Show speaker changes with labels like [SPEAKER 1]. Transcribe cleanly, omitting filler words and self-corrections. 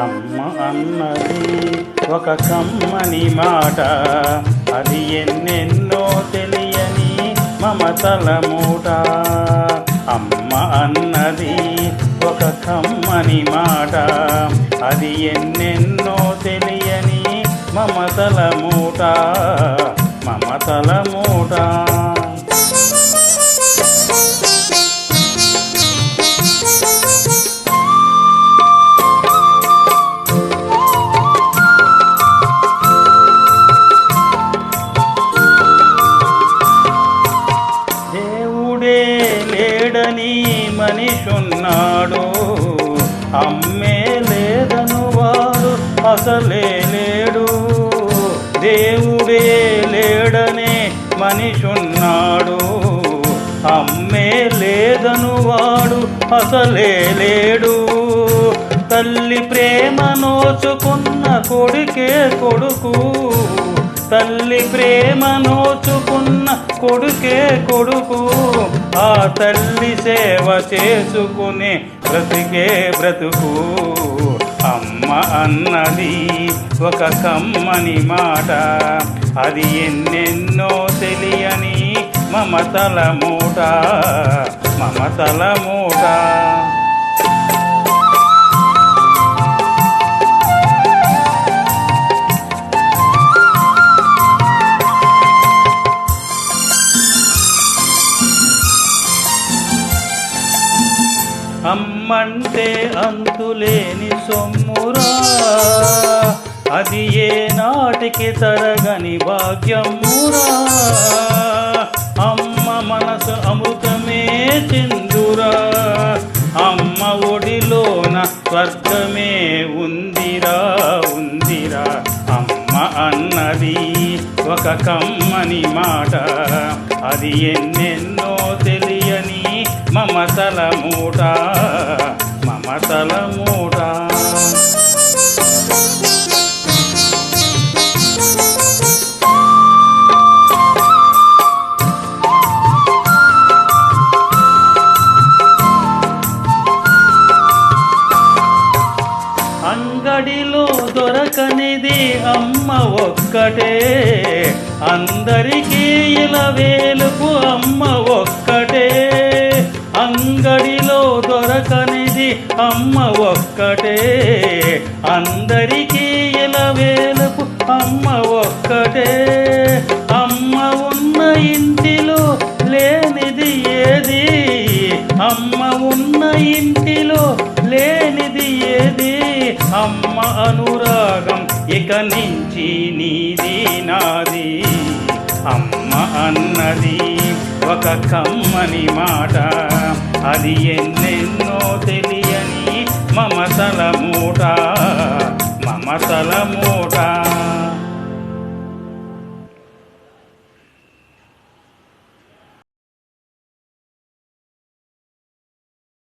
[SPEAKER 1] అమ్మ అన్నది ఒక కమ్మని మాట, అది ఎన్నెన్నో తెలియని మమతల మూట. అమ్మ అన్నది ఒక కమ్మని మాట, అది ఎన్నెన్నో తెలియని మమతల మూట, మమతల మూట. లేడని మనిషున్నాడు, అమ్మే లేదను వాడు అసలే లేడు. దేవుడే లేడనే మనిషున్నాడు, అమ్మే లేదను వాడు అసలే లేడు. తల్లి ప్రేమ నోచుకున్న కొడుకే కొడుకు, తల్లి ప్రేమ నోచుకున్న కొడుకే కొడుకు. ఆ తల్లి సేవ చేసుకునే బ్రతికే బ్రతుకు. అమ్మ అన్నది ఒక కమ్మని మాట, అది ఎన్నెన్నో తెలియని మమతల మూట, మమతల మూట. అమ్మంటే అంతులేని సొమ్మురా, అది ఏ నాటికి తరగని భాగ్యమురా. అమ్మ మనసు అమృతమే చిందురా, అమ్మ ఒడిలోన స్వర్గమే ఉందిరా, ఉందిరా. అమ్మ అన్నది ఒక కమ్మని మాట, అది ఎన్నెన్నో తెలియని మమతల మూట, మమతల మూట. అంగడిలో దొరకనిది అమ్మ ఒక్కటే, అందరికీ ఇలా వేలుపు అమ్మ ఒక్కటే. అంగడిలో దొరకనిది అమ్మ ఒక్కటే, అందరికీ ఇలా వేలుపు అమ్మ ఒక్కటే. అమ్మ ఉన్న ఇంటిలో లేనిది ఏది, అమ్మ ఉన్న ఇంటిలో లేనిది ఏది. అమ్మ అనురాగం ఇక నుంచి నీది నాది. అమ్మ అన్నది ఒక కమ్మని మాట, అది ఎన్నెన్నో తెలియని మమతల మూట, మమతల మూట.